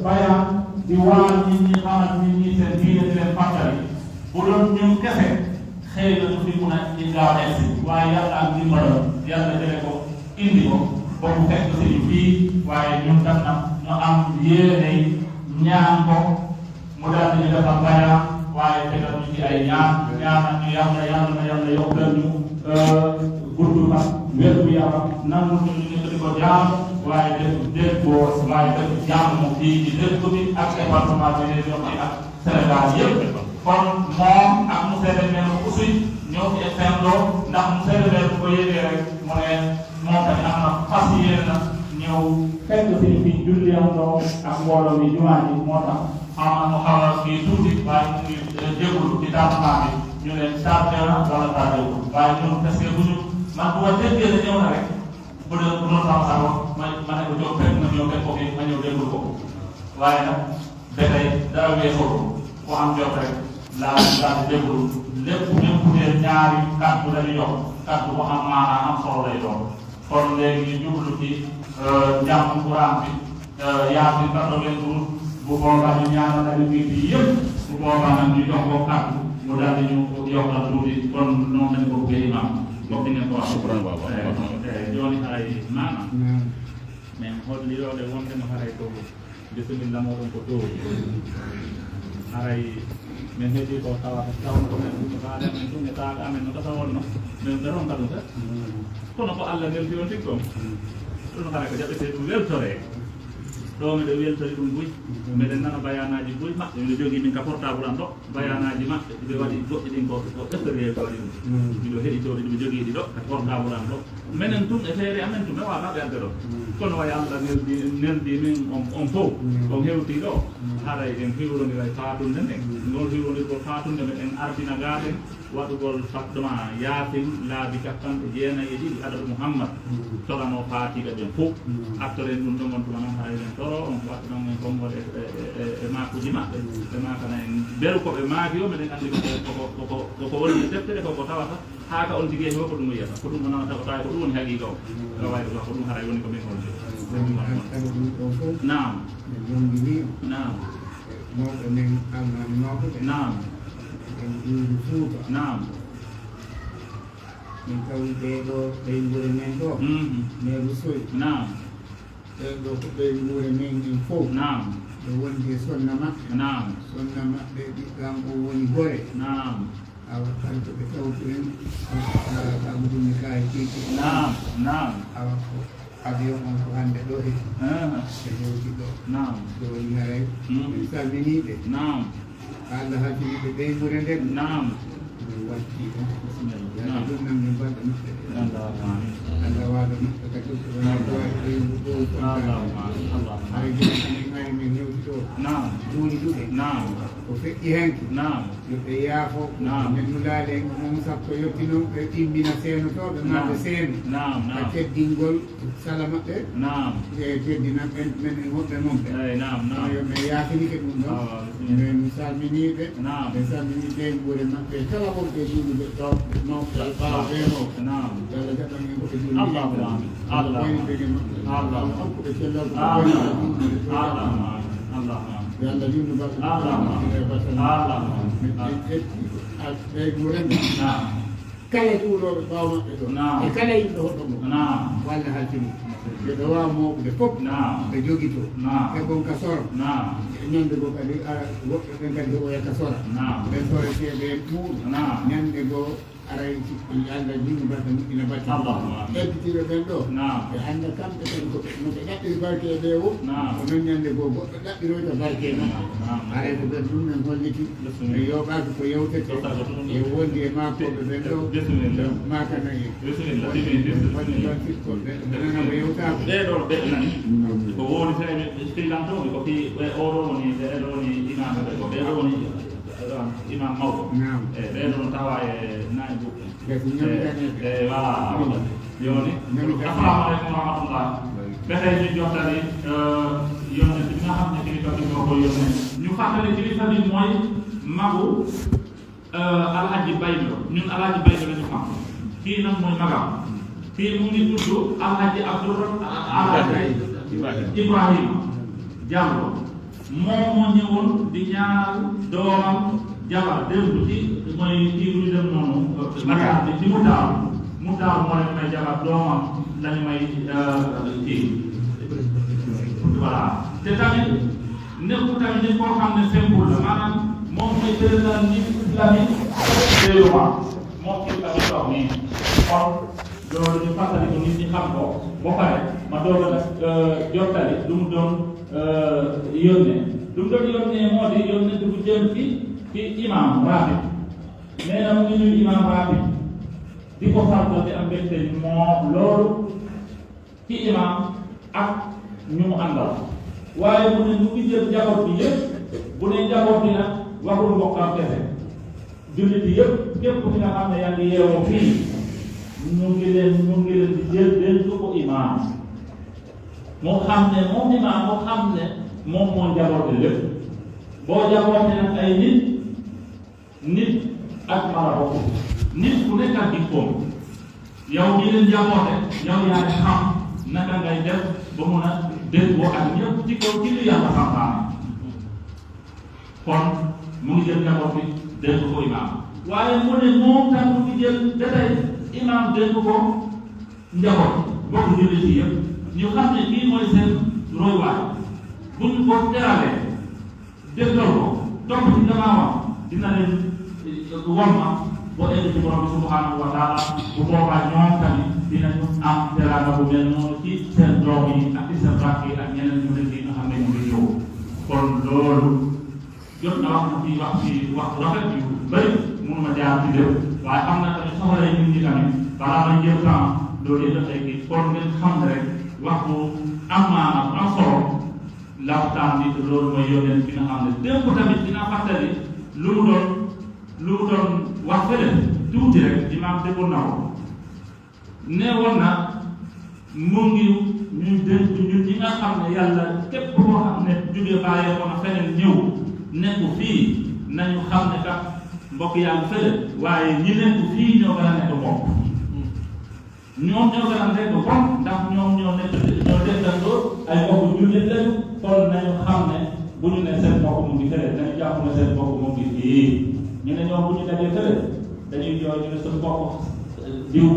bayaan di waar nit ñi xamal nit ñi seen diine di leen fàttali bu doon ñun kese xëy na du fi mun a indaale si waaye yàlla ak ndimbalam yàlla jële ko indi ko ba mu fekk si ñu fii waaye ñun tam nag ñu am yéene ñaan ko mu daal di ñu defal bayaan waaye tegal ñu ci ay ñaanal ñu yàlla yokkal ñu gudd ak wér gu yaram nangu ñu di ko jaam waaye def boo waaye def jàmm fii ci dëkk bi ak département bi ne ñoo ak Sénégal yëpp kon moom ak monsieur le maire aussi ñoo fi efendoo ndax monsieur le maire bu ko yéegee rek mu ne moom tamit am na fas yéene na ñëw fekk si fi julli am doo ak mbooloo mi jumaa ji moo tax mu xaw a kii tuuti waaye mu ngi déglu ci tardement bi ñu leen tardé na wala tardé wu waaye ñun parce que bu ñu man bu ma déggee ne ñëw na rek bu doon sama sago ma ne ko jóg fekk na ñëw fekk ko fi ma ñëw déglu ko waaye nag ba tey dara weesoo ku am jot rek laa di déglu lépp même bu dee ñaari kàddu dañuy yokk kàddu bu am maanaam am solo lay doon kon léegi ñu jublu ci njàmm Quran bi Yaasin 92 bu boobaa ñu ñaanal nañu bi yëpp bu boobaa nag ñu jox ko kàddu mu daal di ñu yokkal tuuti kon noonu lañ ko bëggee imam bokk ngeen ko wax joni hay mana mais hollirode wondema haray to bisimilla moɗon ko dow haray min heeɗi ko tawata tawno ko men ɗum kaade amen ɗum e taaga amen no tata wonno min ɓe ronka ɗum tan kono ko Allah neldi on tiggo ɗum haray ko jaɓete ɗum weltore ɗo miɗo weltori ɗum buy miɗen nana bayanaji buy maɓɓe miɗo jogui min ka portable an ɗo bayanaji maɓɓe ɓe waɗi goɗɗi ɗin ko ɗeftori ko waɗi ɗum miɗo heɗitoɗi ɗiɓe jogui ɗi ɗo ka portable an ɗo minen tum e feere amen tum e wawa ɓe adde ɗo kono way Allah neldi min on fof on hewti ɗo haray en hiwronira e fatunde nden ngol hiwronirgol fatunde men en ardina gaɗen waɗugol fatdoma Yaasin laabi 49 adadu Muhammad torano faatiga ɓen fof actoren ɗum ɗon on tuma noon hay en toro on watta ɗon en konngol e makuji maɓɓe ɓe makana en beru koɓe maaki o meɗen anndi koko woni deftere koko tawata haa ka on tigi ko ɗum wiyata ko ɗum o nanata o tawi ko ɗum woni haqiqa o o wayde ko ɗum haray woni ko min holde naam naam mawɓe men alnaminoɓe naam en ƴiwri Fuuta naam min tawi ɓeeɗo ɓey gure men ɗo maire Soy naam ɓeɗo ko ɓey gure men en fof naam ɓe wondi e sonna maɓɓe naam sonna maɓɓe ɗiɗɗam o woni Gore naam awa kanko ɓe tawtiren amadumi kaye keke naam naam awa ko avion on ko hannde ɗo e ɓe hewti ɗo naam ɗo woni haray min salminiɓe naam Allah hakkiliɓe ɓey gure nden naam min watti ɗum naam ɗum nam min mbaɗa maɓɓe Allahumma Allah waɗa maɓɓe kadi wona wawi ɓeydu ɗo Allahumma Allahumma hay joni mari min hewti ɗo naam duuɗi ɗuɗe naam ko feƴƴi henke naam yoɓe yaafo Naam. men nulaale mum sappo yettino ɓe ɗimmina seenotoɓe maɓe seeno naam ka naam teddingol sala maɓɓe naam e teddina men en woɓɓe noon ɓe eyi naam naam yo min yaafinike ɗum ɗon Ah, min salminiɓe naam ɓe salmini ɓe ɓuure maɓɓe kala wonɓe juuluɓe ɗo nofta ɓaawa ɓeeno naam Allah jaɓan en koɓe juulɓe Allahumma Allah wayni ɓege maɓɓe Allah hokkuɓe cellal ko Allah wayni Allahumma Allahumma yalla junnu baɗɗo ɓe ɓuuren naam kala juuloɓe ɓaaw maɓɓe ɗo Naam. e kala yimɓe hoɗɗo mo naam walla haltini ɓeɗo wawa mawɓude fof naam ɓe jogito Naam. ɓe gon ka sora naam ñande go kadi woɓɓe ɓen kadi ko oya ka sora naam ɓen soreteɓe muɗum Naam. ñande go aray Allah junnu baɗɗo moƴƴina batte Allahumma. hedditiɓe ɓen ɗo Naam. ɓe anda kamɓe kadi ko noɓe ɗaɓɓiri barke e ɓe o Naam. ko noon ñande go goɗɗo ɗaɓɓiroyta barke noon Naam. aray ko ɓen ɗum men holliti Bismillah. e yoɓaki ko yewtete e wondi e makoɓe ɓen ɗo Bismillah. makana e Bismillah. woni ɗon sikkoɓe ɓe nana ko yewtako ɓeɗo ɓe nani ko woni feeɓe fillantoɓe ko fi oɗo woni ɓeɗo woni imam ɓe ko ɓeɗo woni imam mawɗo Naam. e ɓeɗo no tawa e nayi buɓɓe Gasi ñamitanede e voilà joni assalamu aleykum wa rahmatullah ɓetey min jottani yonde bi nga xam ne kilifa bi moo ko yónnee ñu fàttali kilifa bi mooy magu alhaji baylo ñun alhaji baylo la ñu xam kii nag mooy magam kii mu ngi tudd alhaji Abdourahmane alhaji Ibrahima Diallo moom moo ñëwoon di ñaanal doomam jabar démb ci mooy kii bu ñu dem noonu naka ci mu daaw moo leen may jabar doomam lañu may kii voilà te tamit nekkul tamit dañ koo xam ne symbole la maanaam moom mooy président ni islamique développement moom kii tamit toog nii kon loolu ñu fàttali ko nit ñi xam ko ba pare ma doog a jottali lu mu doon yónnee moo di yónnee du jëm ci imam ratib nee na mu ngi nuyu imam ratib di ko sargal di am mbégte moo loolu ci imam ak ñu mu àndal waaye mu ne ñu ngi jël njaboot bi yëpp bu ne njaboot bi nag waxul mbokkam kese jullit yi yëpp képp ku nga xam ne yaa ngi yeewoo fii ñu ngi leen di jël dénk ko imam moo xam ne moom imam moo xam ne moom moo njaboote lépp boo njaboote nag ay nit ak mala bokk nit ku nekk ak jikkoom yow ñi leen njaboote yow yaa ngi xam naka ngay def ba mun a déggoo ak ñëpp ci kaw ci li yàlla santaane kon mu ngi jël njaboot bi dénk ko imam waaye mu ne moom tam mu ngi jël detay imam dénk ko njaboot bokk jullit yi yëpp ñu xam ne kii mooy seen roywaay bu ñu ko teralee déggal ko topp ci gannaawam dina leen won ma boo egg ci borom bi subhanahu wa taala bu boobaa ñoom tamit dinañu am teraanga bu mel noonu ci seen doom yi ak ci seen rakk yi ak ñeneen ñu leen di nga xam ne ñu ngi ñëw kon loolu jot na wax ci wax rafet yu bëri mënuma jaar ci lépp waaye am na tamit soxla yi nit ñi tamit balaa may jël temps loolu yëpp dafay kii kon ngeen xam ne rek wax bu am maanaam am solo la waxtaan bi loolu mooy yónneen bi nga xam ne démb tamit dina fàttali lu mu doon wax fële tuuti rek imaam déggoon na ko nee woon na mu ngi ñu dénk ñun ñi nga xam ne yàlla képp koo xam ne jógee bàyyee ko na feneen ñëw nekku fii nañu xam ne kat mbokk yaa ngi fële waaye ñi nekku fii ñoo gën a nekk mbokk ñoom ñoo gën a nekk mbokk ndax ñoom ñoo dekkandoo ay mbokk jullit lañu kon nañu xam ne bu ñu ne seen mbokk mu ngi fële nañu jàpp ne seen mbokk mu ngi fii ñu ne ñoom bu ñu dajee fële dañuy jooy ñu ne suñu mbokk diw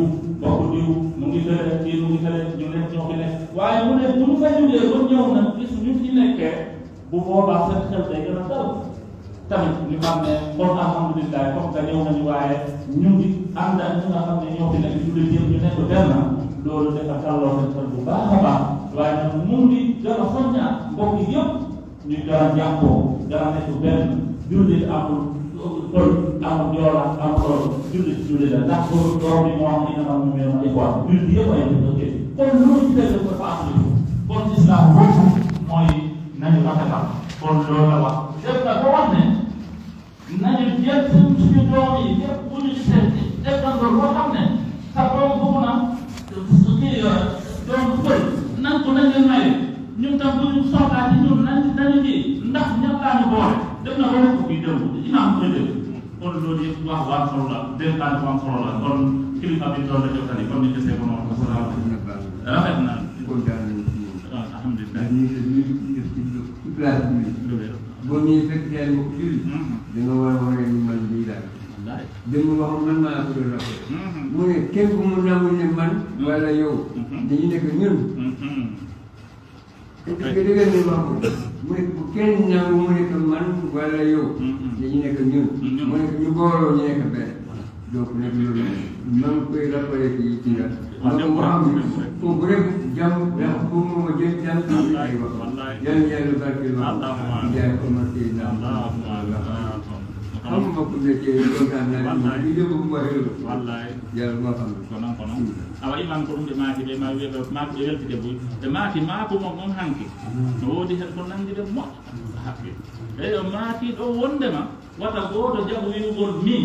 mu ngi fële kii mu ngi fële ñu nekk ñoo fi nekk waaye mu ne bu ñu fa jógee ba ñëw nag gis ñu fi nekkee bu boobaa seen xel day gën a dal tamit ñu xam ne kon alhamdulilah comme que ñëw nañu waaye ñu ngi ànd ak ñi nga xam ne ñoo fi nekk jullit yëpp ñu nekk benn loolu dafa tàlloo seen xel bu baax a baax waaye nag mu ngi gën a soññaat mbokk yëpp ñu gën a jàppoo gën a nekk benn jullit amul tool amul joola amul loolu jullit la ndax loolu doom bi moo am ni nga xam ne moom ay quoi jullit yëpp ay ok kon loolu ci dëgg dafa appliqué kon islam boobu mooy nañu rafetal kon loolu la wax def na ba wax ne nañu jël suñu doom yi yëpp bu ñu seet def na loolu boo xam ne sa doom boobu nag kii doom pël nan ko nañ leen maye ñun tam bu ñu soxlaa ci ñun nañu kii ndax ñan laa ñu boole def na loolu ko kii démb imam koy def kon loolu yëpp wax bu am solo la dénkaan bu am solo la kon kilifa bi doon la jottali kon ni gisee ko noonu rafet na kontaan nañu ci waaw alhamdulilah ñu ngi def ci place bi boo ñëwee fekk yaay mbokk julli da nga war a wane ni man bii daal dama waxoon man maa ko doon rafet mu ne képp mu nangu ne man wala yow dañu nekk ñun est-ce que dëgg ni wax ko mu ne bu kenn nangu mu nekk man wala yow dañu nekk ñun mu nekk ñu booloo ñu nekk benn donc nag loolu maa ngi koy rappelé fii ci la donc moo xam ne foofu rek jàmm ndax foofu moom a jël jàmm ci ay wax yàlla yàlla barkeel wax jaay commencé na xam nga ko ne ci kontaan naa li def bu waxee yàlla moo xam kono awa imam ko ɗum ɓe maaki ɓe maaki weltide boy ɓe maaki maako mon on hanki no woodi hen ko nangguide moƴƴo hakke eyi o maaki ɗo wondema wata gooto jaɓo wiwugol min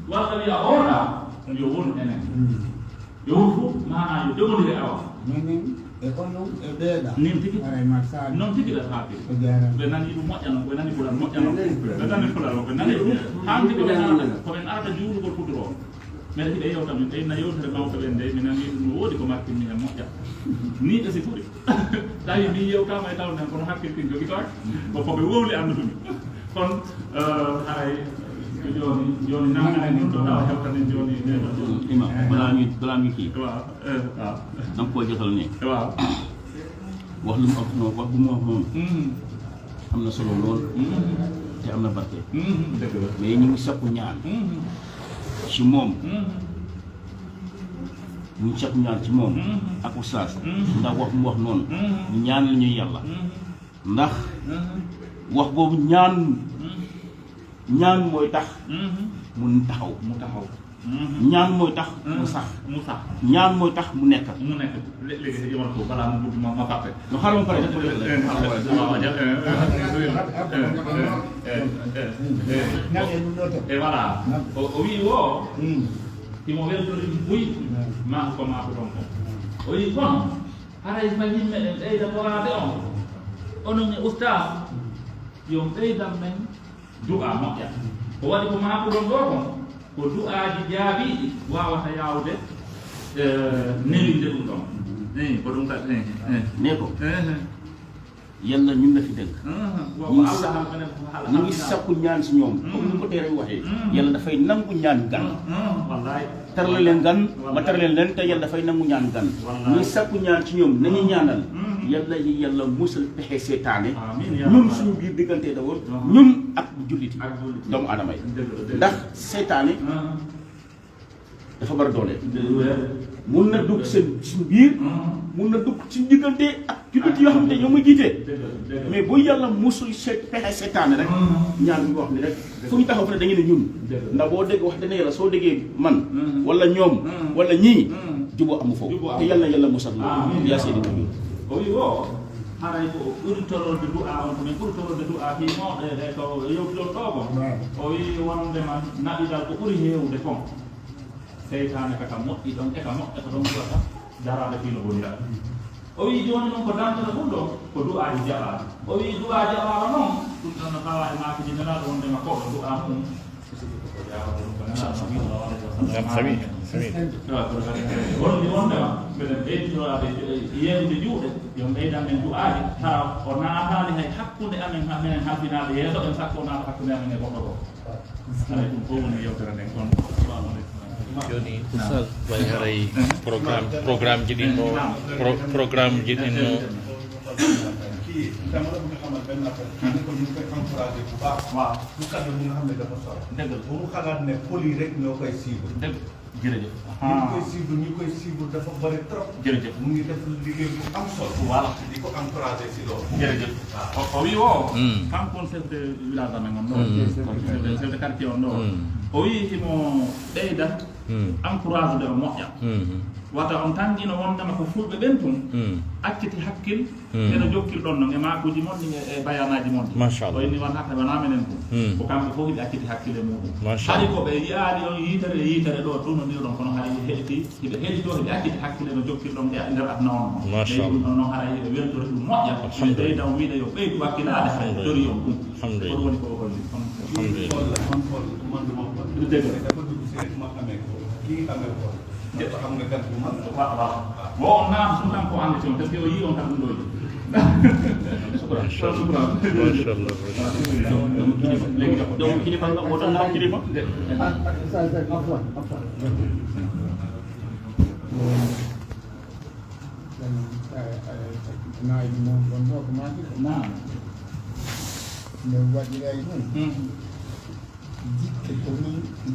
walla wiya oɗa yo won enen yo won fof mana yo jogondire awa e kon noon e ɓeeɗa nin tigi sali noon tigi ɗa haaɓi ɓe nani ɗum moƴƴano ɓe nani ɓuran moƴƴano ɓe nani fulal ɓe nani hanki koɓen arata juulugol puduro mais hiɗe yew tam ɓeyna yewtere mawɓe ɓen nde mi nani ɗum woodi ko martinmi e moƴƴat ni ɗe si ɓuri tawi mi yewtama e tawden kono hakkille kin jogitoake ko foɓe wowli anndude ɗum kono haray joni namdane ɗum ɗo tawa hewtanen joni imam bala mi kii waaw waaw dam ko jotal ne waaw wax lu mu am noonu wax bu mu wax noonu am na solo lool te am na barke dëgg la mais ñu ngi sakku ñaan ci moom ñu ngi sakku ñaan ci moom ak oustaz ndax wax mu wax noonu ñu ñaanal ñu yàlla ndax wax boobu ñaan mooy tax mu taxaw ñaan mooy tax mu sax ñaan mooy tax mu nekk léegi yemal ko balaa mu gudd ma fàtte ñu xaaral pare e voilà o wi wo imo weltori buy ma ko ma ko ɗon ko o wi kono haray fa yimɓe ɗen ɓeyda torade on onon e oustas yo ɓeydan men du'a moƴƴa ko waɗi ko ma ko ɗon ɗo kon ko du'aaji jaabiiɗi wawata yawde newinde ɗum ɗon ko ɗum kadi ne ko yàlla ñun la fi dëgg ñu ngi sakku ñaan si ñoom comme ni ko teere waxee yàlla dafay nangu ñaan gan terale leen gan ma terale leen te yàlla dafay nangu ñaan gan ñu ngi sakku ñaan ci ñoom nañu ñaanal yàlla yi yàlla musal pexe seetaane ñun suñu biir diggante d'abord ñun ak julliti doomu aadama yi ndax seetaane dafa bari doole mun na dugg seen suñu biir mun na dugg ci diggante ak julliti yoo xam ne ñoo ma jiite mais bu yàlla musul seet pexe seetaane rek ñaan bi wax ni rek fu ñu taxaw fa ne da ngeen ne ñun ndax boo dégg wax dana yàlla soo déggee man wala ñoom wala ñii juboo amu foofu te yàlla musal loolu yaa seedi nabi o wi o haray ko ɓuri tororde du'a on komin ɓuri tororde du'a himoɗe e to yewtiɗon ɗo ko o wi wondema naɓidal ko ɓuri hewde kon seytane kaka moƴƴi ɗon eka moƴƴa ko ɗon ɓurata darade fino goniraɗe o wi joni noon ko dantata ɗum ɗo ko du'aji jaɓaɗo o wi du'a jaɓaɗo noon ɗum ɗon no tawa e maakiji nenaɗo wondema ko du'a mum wonde wondema mbeɗen ɓeyditorade yewde juuɗe yo ɓeydan men du'aji tawa o naatani hay hakkude amen minen halfinade yeeso en sakko o naata hakkude amen e goɗɗo ko alay ɗum fof woni yewtere nden kono joni oustaz way haray programme jiɗinno programme jiɗinno kii dama la bëgg xamal benn affaire ne ko ñu koy encouragé bu baax waaw bu kaddu bu nga xam ne dafa solo dëgg la bu mu xalaat ne pôle yi rek ñoo koy suivre dëgg jërëjëf ñu koy suivre dafa bëri trop jërëjëf mu ngi def liggéey bu am solo voilà di ko encouragé si loolu jërëjëf o wi o kanko on chef de village amen on ɗo chef de quartier on ɗo o wi himo ɓeyda encourage de o moƴƴa wata on tangino wondema ko fulɓe ɓen tun acciti hakkil ene jokkilɗon noon e makuji moɗɗi e bayanaji moɗɗi o inni won hatta wona menen ɗum ko kamɓe fof hiɓe acciti hakkille muɗum haɗi koɓe yiyaali on yitere ɗo ɗumnodirɗon kono haɗa heɗiti hiɓe heɗito hiɓe acciti hakkille no jokkilɗon e nder adna on ɗum ɗon noon haɗa yiɓe weltori ɗum moƴƴa ɓeyda o wiide yo ɓeydu wakkilade hay tori on ɗum ko ɗum woni ko holli dafa dugg si rek ma amee ko kii amee ko dafa xam nga gan bu mag waaw wo on naata ɗum tan ko ande toon par ce que o yi on tan ɗum ɗoji donc kilifa nga moo tax kilifa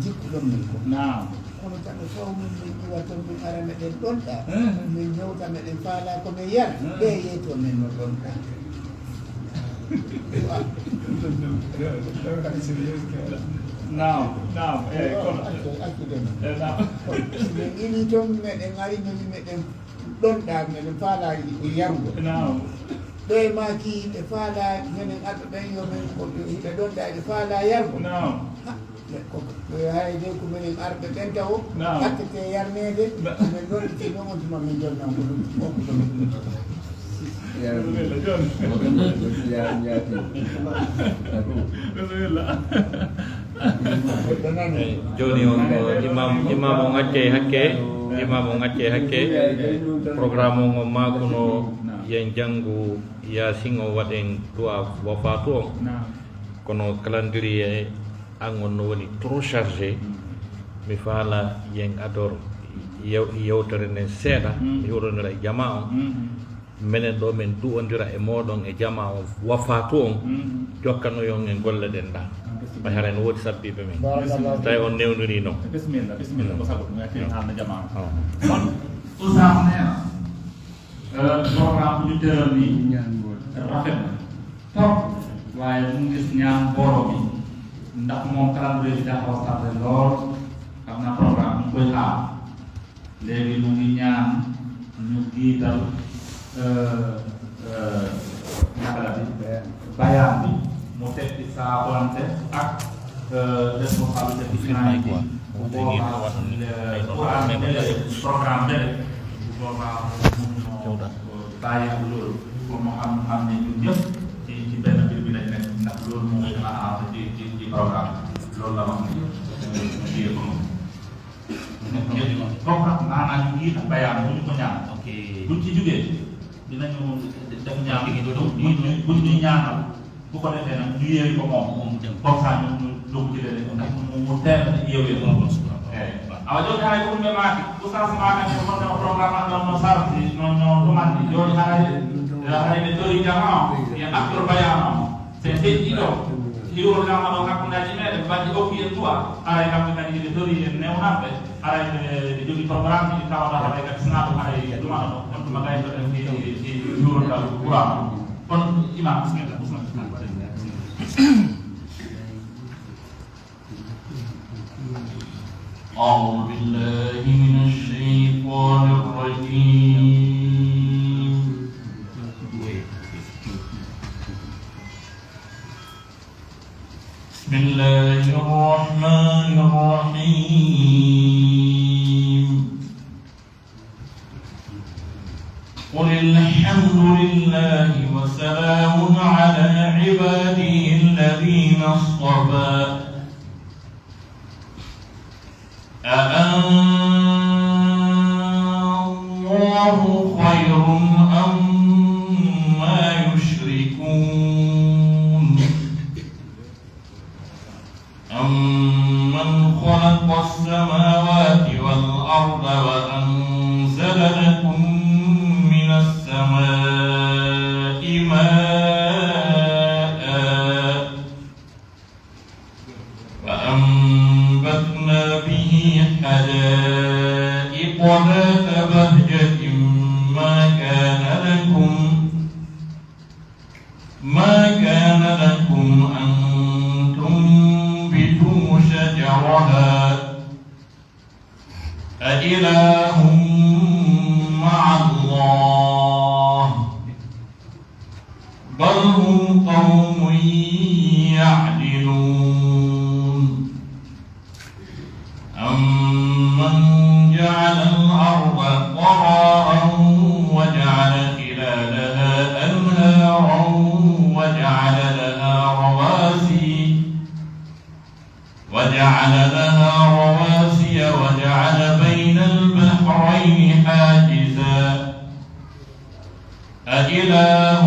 jikkuɗon min ko kono tan faw min min ƴiwa toon min ara meɗen ɗonɗa min jewta meɗen faala komin yar ɓe yeyto men no ɗonɗa min ini toon meɗen ari noni meɗen ɗonɗa meɗen faala yarugo ɗo e maki ɓe faala menen arɓe ɓen yo men ɓe ɗonɗa ɓe faala yargo hay de ko minen arɓe ɓen taw hakkete yarnede min ɗonɗiti noon on tuma min jonnan ko ɗum oko ɗomin ɗum joni on imam o ngacce hakke programme o makuno yen jangu yasin o waɗen du'a wafatu on kono calendrier an on no woni trop chargé mi faala yen ador yewtere nden seeɗa yewronira e jama on minen ɗo min du'ondira e moɗon e jama on wafatu on jokkano yon en golle ɗen ɗa ɓay hara no woodi sabbiɓe men tawi on newniri noon bismillah ko sago ɗum yakkiri haalna jama on usam neena programme bu ñu tëral nii rafet na trop waaye mu gis ñaan booloo bi ndax moom calendrier bi daa xaw a tardé lool xam naa programme ñu koy xaar léegi mu ngi ñaan ñu giital naka la bi bayaan bi mu teg ci saabante ak responsabilité bi finalité bu boobaa programme benn bu boobaa bàyyi ak loolu pour mu xam ne ñun ñëpp ci benn mbir bi lañ nekk ndax loolu moo gën a aar ci programme loolu la wax ni kii ko moom comme maanaam ñu ngi ak bayaan bu ñu ko ñaan buñ ci jógee dinañu def ñaan buñ ñu ñaanal bu ko defee nag ñu yéeri ko moom comme ça ñu dugg ci leen ndax mu teel yéewee moom awa joni haray ko ɗumɓe maaki ustas makane wonno programme an ɗon no sardi no ɗumandi joni haray ɓe tori jama o e acteur bayan o se feƴƴi ɗo hiwrogama ɗo hakkudaji meɗen mbaɗi hokki en duwa haray kamɓe kadi ɓe tori en newnanɓe haray ɓe jogui programme ɗi tawaɗa haray kadi sina ɗum haray ɗumana ɗo on tuma gayto ɗen hiwrogal ɓurama kono imam bisimilla أعوذ بالله من الشيطان الرجيم بسم الله الرحمن الرحيم قل الحمد لله وسلام على عباده الذين اصطفى أأنه خير أم ما يشركون أمن خلق السماوات والأرض وأنزل لكم من السماء ماء وأنبتنا به حدائق ذات بهجة ما كان لكم أن تنبتوا شجرها أإله مع الله بل هم قوم يعدلون أمن جعل الأرض قرارا وجعل خلالها أنهارا وجعل لها رواسي وجعل بين البحرين حاجزا أإله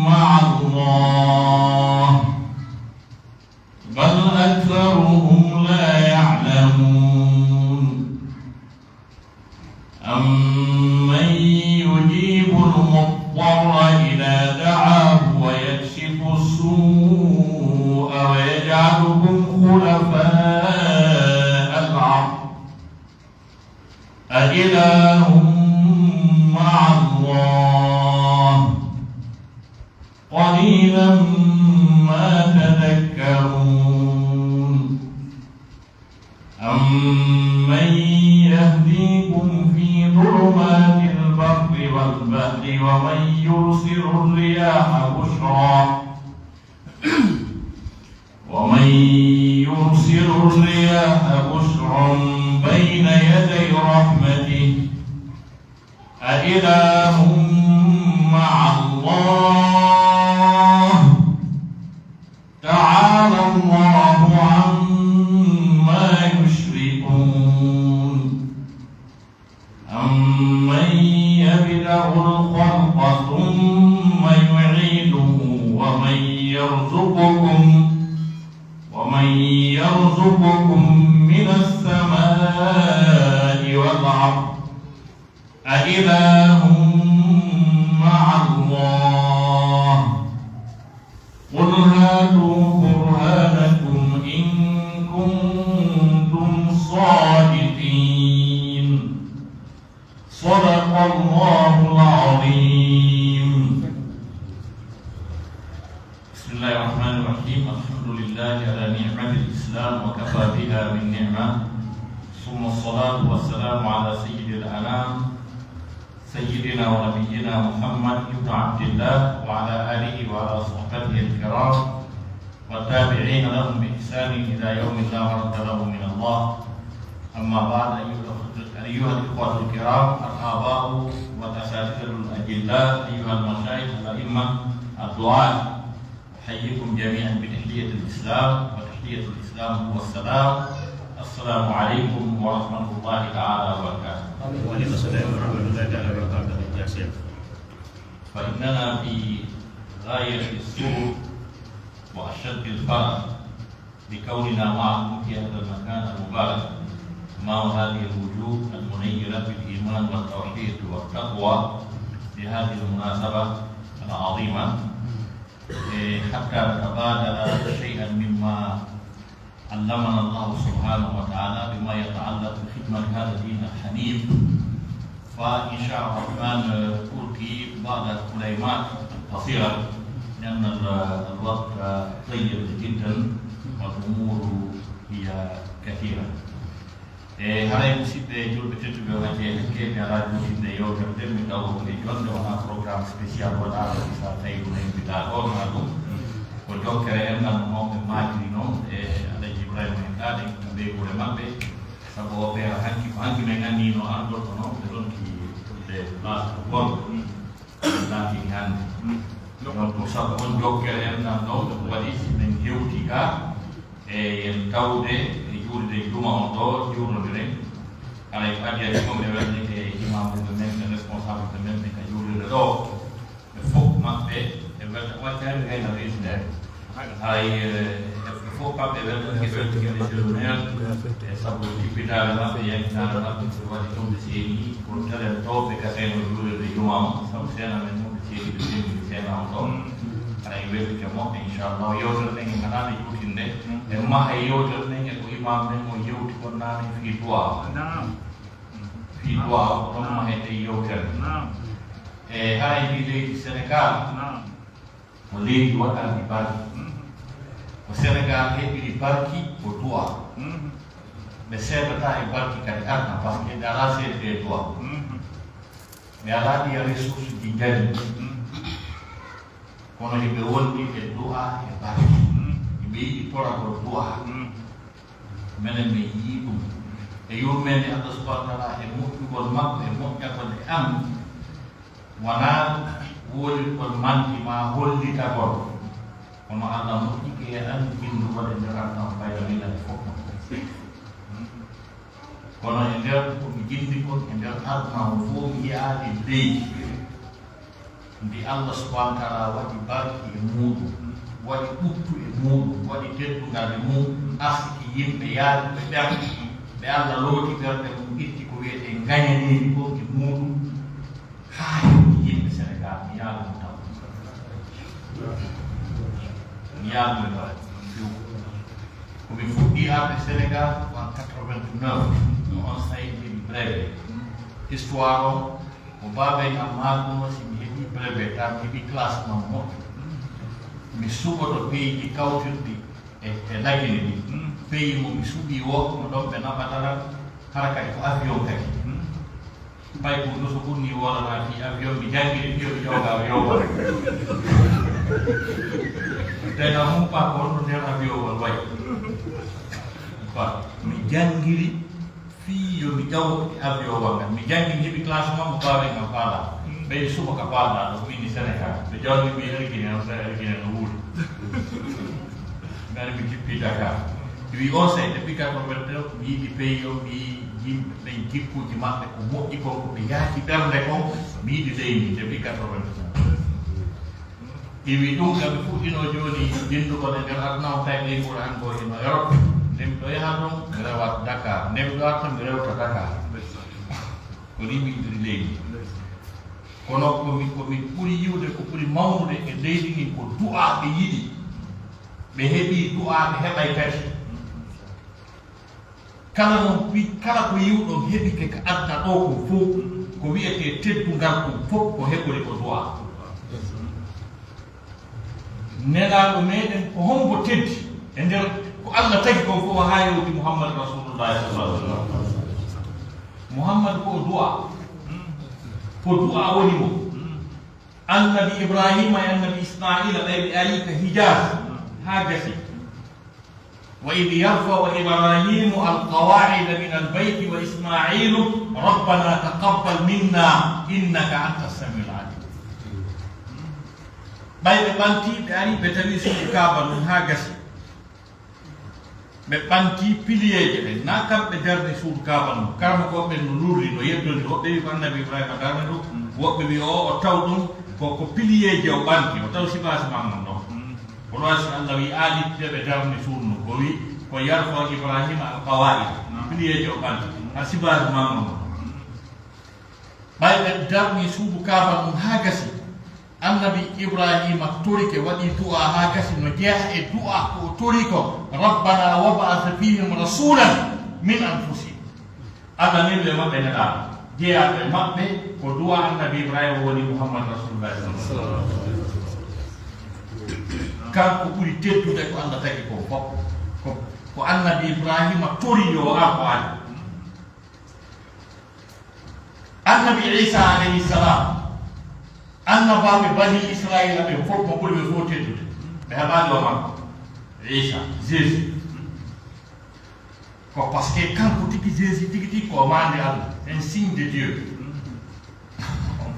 مع الله بل أكثرهم لا يعلمون أمن يجيب المضطر إذا دعاه ويكشف السوء ويجعلكم خلفاء الأرض أإله مع الله قليلا ما تذكرون أمن يهديكم في ظلمات البر والبحر ومن يرسل الرياح بشرا بين يدي رحمته أإله مع الله تعالى الله يرزقكم من السماء والأرض أإله مع الله قل هاتوا برهانكم إن كنتم صادقين صدق الله العظيم. بسم الله الرحمن الرحيم. الحمد لله على نعمة الإسلام وكفى بها من نعمة، ثم الصلاة والسلام على سيد الأنام سيدنا ونبينا محمد بن عبد الله وعلى آله وعلى صحبته الكرام والتابعين لهم بإحسان إلى يوم لا مرد له من الله. أما بعد، أيها الإخوة الكرام، الآباء والأساتذة الأجلاء، أيها المشايخ الأئمة الدعاة، أحييكم جميعا بتحية الإسلام، وتحية الإسلام هو السلام. السلام عليكم ورحمة الله تعالى وبركاته. وعليكم السلام ورحمة الله تعالى وبركاته. يا شيخ، فإننا في غاية السرور وأشد الفرح بكوننا معكم في هذا المكان المبارك مع هذه الوجوه المنيرة بالإيمان والتوحيد والتقوى لهذه المناسبة العظيمة، حتى نتبادل شيئا مما علمنا الله سبحانه وتعالى بما يتعلق بخدمة هذا الدين الحنيف. فإن شاء الله الرحمن ألقي بعض الكلمات قصيرة لأن الوقت ضيق جدا والأمور هي كثيرة. Hari musidɓe julɓe tedduɓe wonde hekkede ala musidɓe yewtere mi taw e jonde wona programme spécial waɗaɗo sa tawi ɗum invita ɗo na ɗum ko jokkere enɗan mawɓe majiri noon e alaji ibrahima en ɗaɗe ɓe gure mabɓe, saabu o ɓeera hanki ko hanki men annino andoto noon ɓe ɗonki ɗe place gonɗo latini hannde. Donc sabu on jokkere enɗan ɗo ɗum waɗi men hewti ga e yen tawde juurde juma on ɗo jurnodiren alay ko adi adi ɗum ɓe welni ke imamɓe men e responsable ɓe men ɓe ka jurnide ɗo ɓe fof maɓɓe e welta waccani gayna reside hay ɓe fof maɓɓe weltake weltake monsieur le maire e saabu jippitare maɓɓe yangitare maɓɓe so waɗi ɗum ɓe seeni pour telen to ɓe gaseno jurnide juma on saabu seena men ɗum ɓe seeni ɓe seeni seena on ɗo aɗa weltike moɓɓe inchallah yewtere ɗen e ganano juutinde e maha yewtere ɗen e ko imam ɗen o yewti kon nane fi duwa fi duwa ko ɗon mahete yewtere e hay mbi leydi Sénégal ko leydi waɗandi barki, ko Sénégal heɓiri barki ko duwa. ɓe seedata e barki kadi arna par ce que ɓe ala seedde e duwa, ɓe ala ɗi ressource ɗi jari kono eɓe wonni e du'a e barki, eɓe yiɗi tora ko du'a. Menen mi yii ɗum e yurmede Allah subhanahu wa ta'ala e moƴƴugol makko e moƴƴagol e am wona woolirgol manki ma hollitagol, kono Allah moƴƴike e an bindugol e nder aduna fayda minane fof kono e nder komi jindigol e nder aduna o fof mi yiyaade leydi ndi Allah subhanahu wa ta'ala waɗi barki e muɗum, waɗi ɓuttu e muɗum, waɗi teddugal e muɗum, asiki yimɓe yaade ɓe ɓerɗe ɓe Allah looti ɓerɗe mum itti ko wiyete gañaneji ko e muɗum haa yewti yimɓe Sénégal. Mi yaalum taw mi yaalum taw komi fuɗɗi arde Sénégal en 89 on sayɗiɗi brevet histoire o ko babay am maaguno simi heɓi brevet tan mi heɓi classement moƴƴo mi suɓoto pays ɗi kawtirɗi e lagine ɗi pays mo mi suuɓi woɗɗuno ɗon ɓe naɓataran hara kadi ko avion kadi pay ko ɗo so ɓurni wodana fi avion mi jangguiri fiyo mi jawga avion o tena humpa ko wonɗo nder avion ngol wayi mi jangguiri fiyo mi jawga avion o ngal mi jangguiri heɓi classement mo bawe ngam faala ɓeyde suba ka falɗa ɗo mini Sénégal ɓe jawni mi ergine on sa ergine no wuuri ngari mi jippi Dakar wi on say depuis 89 mi yiɗi pays o mi yimɓe ɓen jikkuji maɓɓe ko moƴƴi kon ko ɓe yaaki ɓernde kon mi yiɗi leydi depuis 89 iwi ɗum eɓe fuɗɗino joni jinduko e nder aduna o tawi ley ɓuura an ko ino Europe ndemi ɗo yaha ɗon mi rewat Dakar ndemi ɗo arta mi rewta Dakar ko ni mi idiri leydi kono komi ɓuri yiwde ko ɓuri mawnude e leydi ndi ko du'a ɓe yiɗi ɓe heɓi du'a ɓe heɓay kadi kala noon kala ko yiwɗon heɓi ke ko adda ɗo ko fof ko wiyete teddungal ko fof ko heɓori ko du'a nelaɗo meɗen ko hombo teddi e nder ko Allah tagi kon fof ha yewti Muhammad Rasulullah sallallahu alaihi wasallam Muhammad ko du'a ko du'a woni mo annabi Ibrahima e annabi Ismaila ɓe ari ka Hijaz ha gasi وإذ يرفع إبراهيم القواعد من البيت وإسماعيل ربنا تقبل منا إنك أنت السميع العليم ɓayɓe ɓanti ɓe ari ɓe tawi suudu Kaaba ɗum ha gasi ɓe ɓanti piliyeje ɗe na kamɓe darde suudu Kaaba ɗum karma koɓe no lurri no yeddodi woɓɓe wi ko annabi Ibrahima darde ɗum woɓɓe wi o taw ɗum koko piliyeje o ɓanti o taw sibasi mamman ɗon kono wasi Allah wi aaliɓe ɓe darde suudu ko wi ko yarfa Ibrahima al qawaid piliyeje o ɓanti ha sibasi mamman ɓayɓe darni suudu Kaaba ɗum ha gasi annabi Ibrahima torike waɗi du'a ha gasi no jeeha e du'a ko tori ko rabbana wab'ath fihim rasulan min anfusihim Allah neɓe maɓɓe neɗaɗo jeeyaɓe maɓɓe ko du'a annabi Ibrahima woni Muhammad Rasulullah sallallahu alaihi wasallam kanko ɓuri teddude ko Allah tagi ko fof ko annabi Ibrahima tori yo arko ali annabi Isa alayhi salam annabaɓe bani Israila ɓe fof mo ɓuri ɓe fof teddude ɓe heɓani o makko Isa Jésus ko par ce que kanko tigi Jésus tigi tigi ko mande Allah un signe de Dieu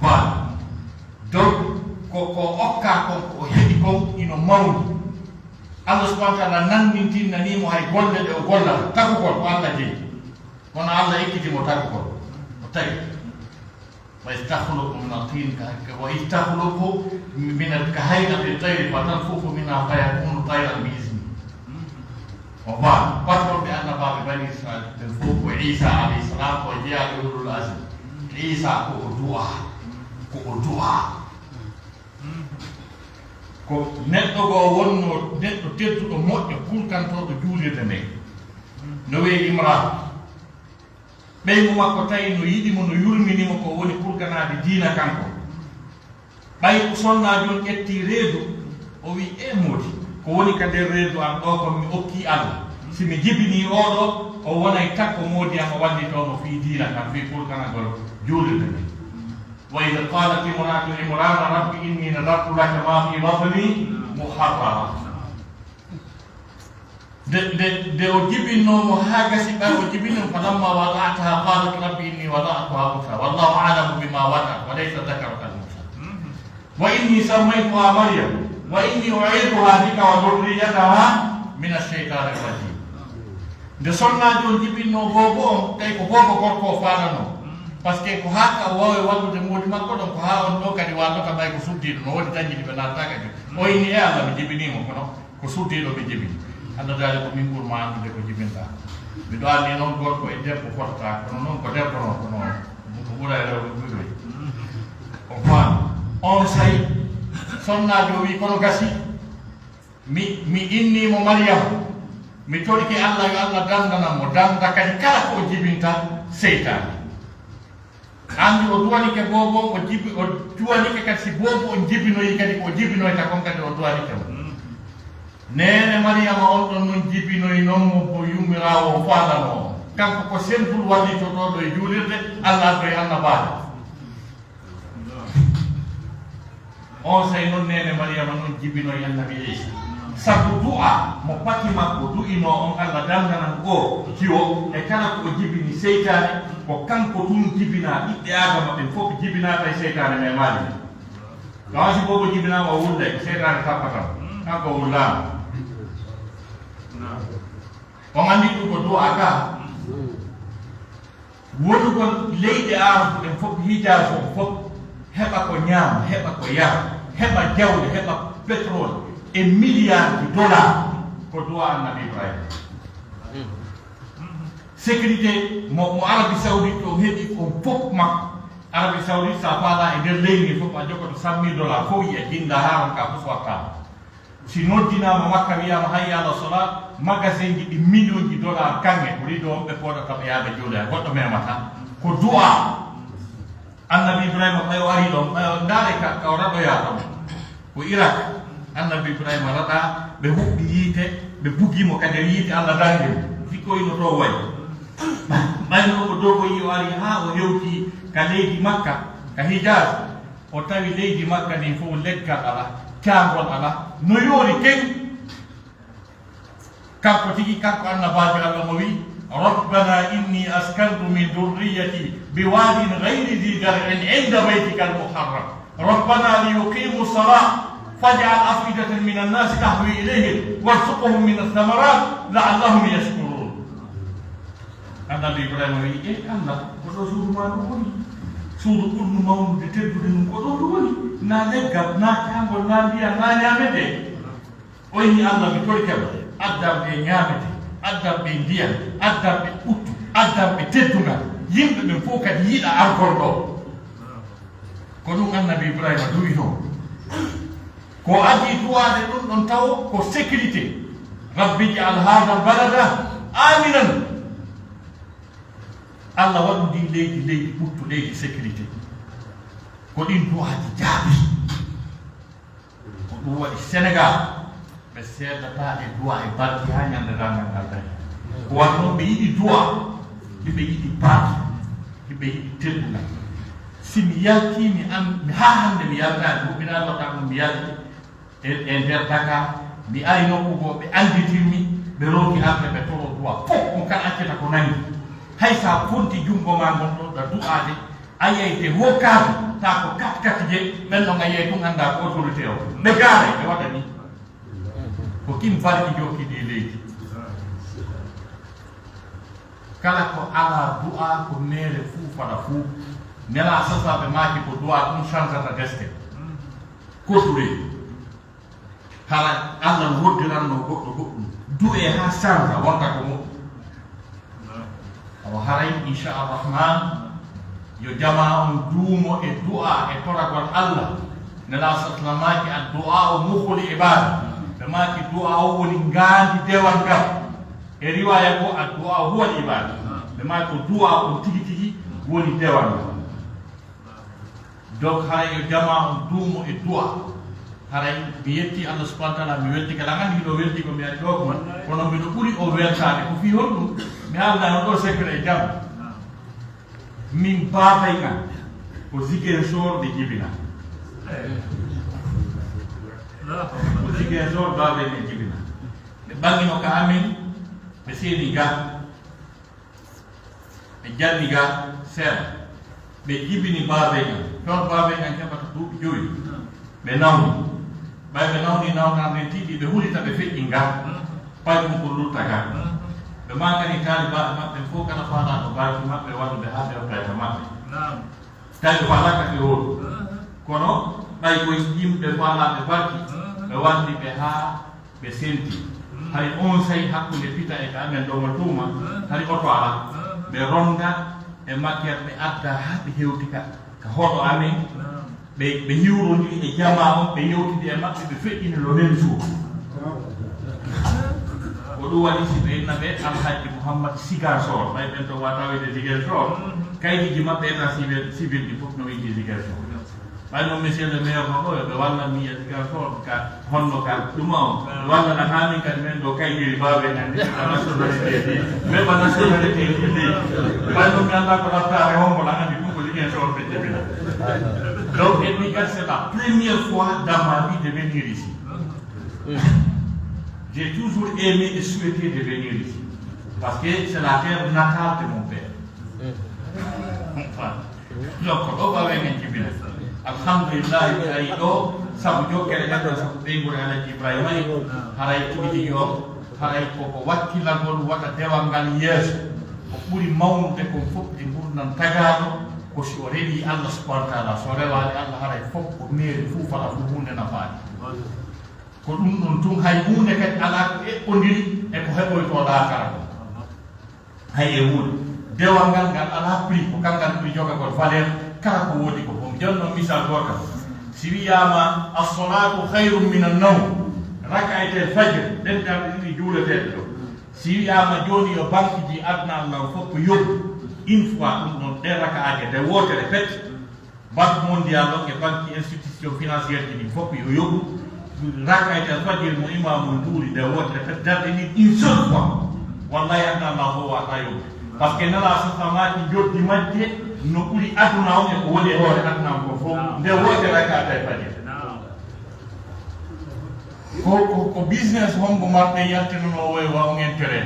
voilà donc ko okka kon o heɓi kon ino mawni Allah subhanahu wa taala nandintinnanimo hay golle ɗe o gollata takugol ko Allah jeeyi kono Allah ekkitimo takugol o tagi ويستخلق من الطين ويستخلق من كهيئة الطير فتنفخ منها فيكون طيرا بإذنه وبعد قدر بأن باب بني إسرائيل تنفخ عيسى عليه السلام وجاء أولو العزم عيسى كؤدوها ko neɗɗo go wonno neɗɗo tedduɗo moƴƴo kulkantoɗo juulirde nde no wiye Imran ɓeygu makko tawi no yiɗimo no yurminimo ko woni kurganade diina kanko ɓay sonna joni ƴetti reedu o wi e moodi ko woni ka nder reedu am ɗo komi okki Allah simi jibini oɗo o wonay takko moodi am o wallitomo fi diina kam fi kurganagol juulirde nde wa id qalat imratu imrana rabbi inni nadartu laka ma fi batni muharrara de o jibinnomo ha gasi ɓay o jibinno falamma wada'taha qalat rabbi inni wada'tuha unsa wallahu a'lamu bima wada'at wa laysa dhakaru kal unsa wa inni sammaytuha maryam wa inni u'iduha bika wa dhurriyyataha min ash-shaytani rajim nde sonnaji o jibinno bobo on tawi ko bobo gorko o falano par ce que ko haka wawi wallude moodi makko ɗon ko ha on ɗo kadi wallota ɓay ko suddiɗo no wodi dañƴiɗi ɓe natta kadi o inni e Allah mi jibinimo kono ko suddiɗo ɓe jibini Allah dali ko min ɓurma andude ko jibinta miɗo anni noon gorko e debbo fotata kono noon ko debbo noon kono ko ɓuura e rewɓe ɓuyɓe o faam on sayi sonnajo o wi kono gasi mi innimo Maryam mi toɗike Allah yo Allah dandanam mo danda kadi kala ko o jibinta seytane andi o duwanike bobo o duwanike kadi si bobo o jibinoyi kadi ko jibinoyta kon kadi o duwanike mo nene Mariama on ɗon noon jibinoyi noon mo ko yummirawo falano kanko ko sempul wallitotoɗo e juulirde Allah addoye annabaade on say noon nene Mariama noon jibinoyi annabi Isa sabu du'a mo pati makko du'ino on Allah dandanan o jiwo e kala ko o jibini seytane ko kanko tun jibina ɓiɓɓe adama ɓen fof jibinata e seytane me maali gawasi bobo jibinama o wulle seytane tappatam kanko wullama on andi ɗum ko du'a ka wonugol leyɗe ardu ɗen fof hijage o fof heɓa ko ñaama heɓa ko yara heɓa jawle heɓa pétrole et milliards de dollars ko duwa annabi Ibrahima sécurité mo Arabie Saoudite o heɓi ko fof makko Arabie Saoudite sa faala e nder leydi fof a jogoto $100,000 fof yiya jinda haron ka fof wattama si noddinama makka wiyama hayya ala solat magasin ji ɗi million ji dollars kange ko rido on ɓe poɗata ɓe yaade juuɗe goɗɗo memata ko du'a annabi Ibrahima ɓayo ari ɗon ɓayo ndaare ka o raɗoya ɗon ko Irak annabi Ibrahima raɗa ɓe huɓɓi yiite ɓe bugimo kadi yiite Allah dangimo fikkoyno to way ɓayno ko dow ko yi o ari ha o hewti ka leydi Makka ka Hijaz o tawi leydi Makka ni fof leggal ala caangol ala no yoori ken kanko tigi kanko annabajo Allah mo wi ربنا إني أسكنت من ذريتي بواد غير ذي زرع عند بيتك المحرم ربنا ليقيموا الصلاة فاجعل أفئدة من الناس تهوي إليهم وارزقهم من الثمرات لعلهم يشكرون النبي إبراهيم وي الله koto suudu ma ɗum woni suudu ɓurnu mawnude teddude ɗum ko ɗo ɗum woni na leggal na caangol na ndiyam na ñaamete o yi Allah mi tori keɓa addam ɓe ñaamete addam ɓe ndiyam addam ɓe ɓuttu addam ɓe teddungal yimɓe ɓen fof kadi yiɗa arkol ɗo ko ɗum annabi Ibrahima duwi toon ko adi duwade ɗum ɗon taw ko sécurité rabbi ij'al hada balada aminan Allah waɗu ndi leydi ɓuttu leydi sécurité ko ɗin duwaji jaabi ko ɗum waɗi Sénégal ɓe seedata e duwa e barki ha ñande rangal ngal dañi ko wat noon ɓe yiɗi duwa hiɓe yiɗi barki hiɓe yiɗi teddugal si mi yaltimi ha hande mi yaltani huɓinanoɗa ɗum mi yalti e nder Dakar mi ari nokku goo ɓe anditinmi ɓe ronki arde ɓe toro duwa fof on kan accata ko nangi hay sa fonti jungo ma gon ɗo ɗa du'ade a yeyde wokkade ta ko katkati je ɓen ɗon a yeey tun anda ko autorité o ɓe gaare ɓe waɗa ni ko kim barki jokkiɗi leydi kala ko ala du'a ko mere fuu faɗa fuu nela sasaɓe maaki ko du'a ɗum changata deste koture kala Allah roddiranno goɗɗo goɗɗum du'e ha change wonta ko mo awa haray inchallah yo jama on duumo e du'a e toragol Allah nela sasla maaki a du'a o mukhul ibada ɓe maaki du'a o woni ngaandi dewal ngal e riwaya ko a du'a huwa ibada ɓe maaki ko du'a on tigi tigi woni dewal ngal donc haray yo jama on duumo e du'a haray mi yetti Allah subhanahu wa ta'ala mi welti kala ngandi ɗo welti ko mi ari ɗo ko man kono mbiɗo ɓuri o weltade ko fi honɗum mi haalnano ɗo secret e jam min baabay ngan ko Ziguinchor ɓe jibina ko Ziguinchor baabay ɓe jibina ɓe ɓangino ka amin ɓe seeni ga ɓe jalli ga seeɗa ɓe jibini baabay ngan toon baabay ngan keɓata duuɓi joyi ɓe nawni ɓay ɓe nawni nawnan ren tiiɗi ɓe hulita ɓe feƴƴi nga pay ɗum ko lutta ga ɓe makani taalibaɓe maɓɓe fof kada faalaɗo barki maɓɓe walluɓe ha ɓewtayta maɓɓe tawi falaka ɓe woɗu kono ɓay koye yimɓe faalaɓe barki ɓe walli ɓe ha ɓe senti hay on sayi hakkude pita e ka amen ɗoma tuuma hay oto ala ɓe ronda e makkeer ɓe adda ha ɓe hewti ka hoɗo amen ɓe hiwrondiri e jama on ɓe yewtidi e maɓɓe ɓe feƴƴini lo même jour ko ɗum waɗi si ɓe inna ɓe alhaji Mouhammad Ziguinchor ɓay ɓen to wata wiyde Ziguinchor kaydiji maɓɓe état civil ɗi fof no wiide Ziguinchor ɓay noon monsieur le maire no ɗo ɓe wallanmi e Ziguinchor ka honno ka ɗuma o wallana hamin kadi men ɗo kaydiri baɓe nandi nationalité ɗi meɓa nationalité ɗi ɗi ɓay noon mi anda ko laftare hombola andi ɗum ko Ziguinchor ɓe jebina donc et puis c'est la première fois dans ma vie de venir ici j'ai toujours aimé et souhaité de venir ici parce que c'est la terre natale de mon père donc ɗo ɓawe men jibina alhamdulillah mi ari ɗo saabu jokkere ɗenɗo sabu ɓeygol Alaji Ibrahima en haray tigi tigi o haray koko wakkilangol waɗa dewal ngal yeeso ko ɓuri mawnude kon fof e gurdam tagaɗo ko si o rewi Allah subhanahu wa ta'ala so rewani Allah haray fof ko meeri fuu fala fo hunde nafaani ko ɗum ɗon tun hay hunde kadi ala ko eɓɓodiri e ko heɓoyto laakara ko hay e hunde dewal ngal ngal ala prix ko kangal ɓuri jogagol valeur kala ko woodi ko fof jon noon misal gorka si wiyama assolatu hayrum min annawm rakaytel fajre ɗenɗamɗe ɗiɗi juuleteɗe ɗo si wiyama joni yo banque ji adna allah fof ko yobbu une fois ɗum ɗon ɗen rakaaje nde wotere pet banque mondial ɗon e banque institution financiére ji ɗin fof yo yobbu rakaytel fajre mo imamol duuri nde wotere pet darde ni une seule fois wallahi adna allah fof wata yobbu par ce que nala safamaji joddi majje no ɓuri aduna on e ko woni e hoore aduna on ko fof nde wotere rakaytel fajre ko business hombo marɓe yaltinono woy wa on intérêt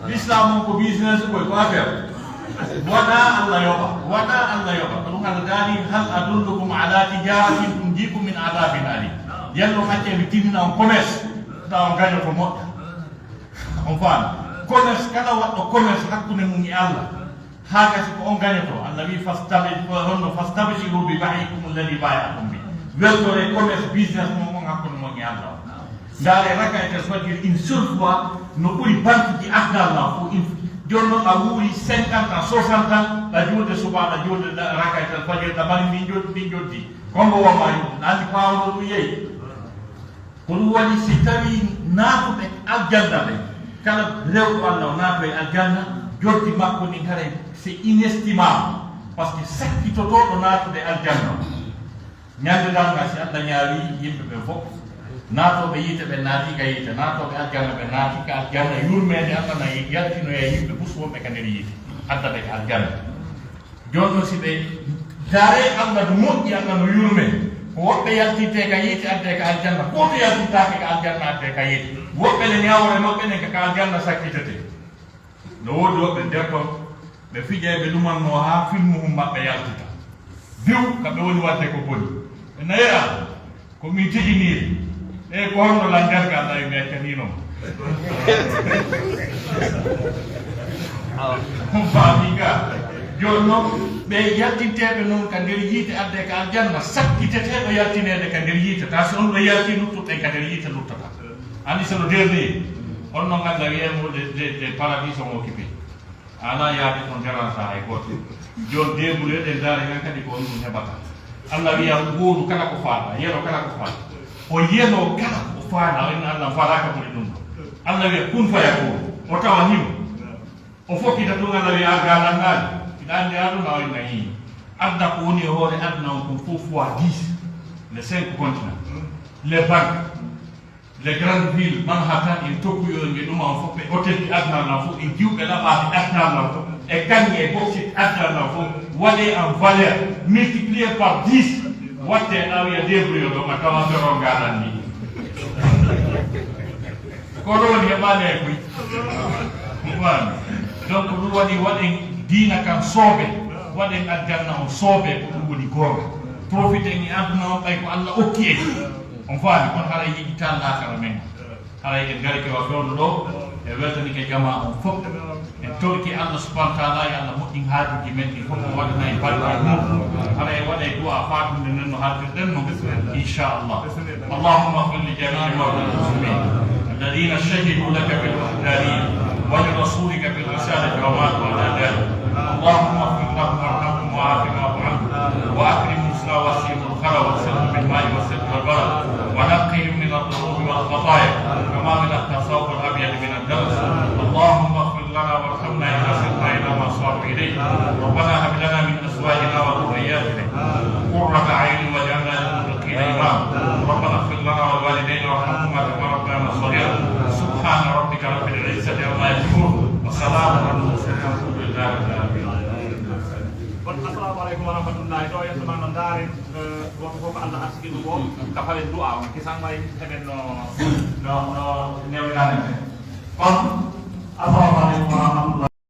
l'islam on ko business koy ko affaire waɗa allah yoɓa ko ɗum Allah daani hal adullukum ala tijaratin tunjikum min adabin alim yallo hacce mi tinina on commerce taw on gaño ko moƴƴa on faami commerce kala waɗɗo commerce hakkude mum e allah ha gasi ko on gañoto allah wi fastabshiru bi ba'ikum alladi bay'akum bi weltore commerce business mum on hakkude mon e allah ndaare rakaytel fajiri une seule fois no ɓuri banque ji adnallah fof joni noon a wuuri 50 ans 60 ans ɗa julde subana julde rakaytel fajiri ɗa mari ndin joddi kongo wonma yumɗum andi pawno ɗum yeeyi ko ɗum waɗi si tawi naatuɓe aljanna ɓe kala rewɗo allah o naatu e aljanna joddi makko ni kare c'est inestimable par ce que sakkitotoɗo naatude aljanna ñande dalga si allah ñaawi yimɓe ɓe fof naatoɓe yiite ɓe naati ka yiite naatoɓe aljanna ɓe naati ka aljanna yurmede allah na yaltino e yimɓe buswoɓe ka nder yiite addaɓe ka aljanna joni noon si ɓe daare allah no moƴƴi allah no yurme ko woɓɓe yaltinte ka yiite adde ka aljanna goto yaltintake ka aljanna adde ka yiite woɓɓe ne ñawore maɓɓe nen ka aljanna sakkitete no woodi woɓɓe nder ton ɓe fiƴe ɓe ɗumanno ha film mum maɓɓe yaltita diw kamɓe woni wadde ko boni ɓe nayira ko min tijiniri e ko honno landerga allah mi accaninomo faami ga joni noon ɓe yaltinteɓe noon ka nder yiite adde ka aljanna sakkiteteɗo yaltinede ka nder yiite ta so on ɗo yalti luttuɗen ka nder yiite luttata andi sono dernier on noon allah wiyemo de paradis on occupé ala yaade toon dérangeant hay goto joni debule ɗen daare hen kadi ko on ɗum heɓata allah wiya gooru kala ko faala yeno kala ko faala o yeno kala ko faala en allah falaka ɓuri ɗum ɗo allah wiya kun fayakun o tawa himo o fokkita ɗum allah wiya argalangaji iɗa andi aduna o enna yii adna ko woni e hoore aduna on kon fof fois 10 les 5 continents les banques les grandes villes Manhattan en Tokyo en ɗuma on fof ɓe hôtel ɗi adnana fof e jiwɓe laɓaɓe adnana fof e gagne e bauxite adnana fof waɗe en valeur multiplié par 10 watte awiya débrouille ɗo ma tawa zéro ngaɗan ni ko ɗo woni heɓani e koy wani donc ɗum waɗi waɗen diina kan soobe waɗen aljanna on soobe ko ɗum woni gonga profité ni aduna on ɓay ko allah okki en on faami kono haɗa yiɗi tan lakara men haɗa en gari kewa fewno ɗo e weltanike jama on fof en torki allah subahana taala e allah moƴƴin haajuji men ɗi fof o waɗana en balɗe mum haɗa e waɗa e duwa fatumde nen no haaldirɗen no inchallah allahumma fir li jamii mawta lmuslimin alladina shahiduu laka bilwahdaniyya wa lirasulika bilrisalati wa matu ala dalik allahumma fir lahum warhamhum wa afihim wafu anhum wa akrim musla wasimu lkhala wasilhum bilmai wasilhi walbarad ونقهم من الذنوب والخطايا كما ننقى الثوب الابيض من الدنس اللهم اغفر لنا وارحمنا اذا سرنا الى ما صاروا اليه ربنا هب لنا من ازواجنا وذرياتنا قرة اعين واجعلنا للمتقين اماما ربنا اغفر لنا ولوالدينا وارحمهما كما ربنا صغيرا سبحان ربك رب العزه عما يصفون وسلام على المرسلين والحمد لله رب العالمين. Assalamualaikum warahmatullahi wabarakatuh. Yang teman nondarin waktu kok Allah asik itu kok kapal doa kisang mai hemen no newilan. Kon assalamualaikum warahmatullahi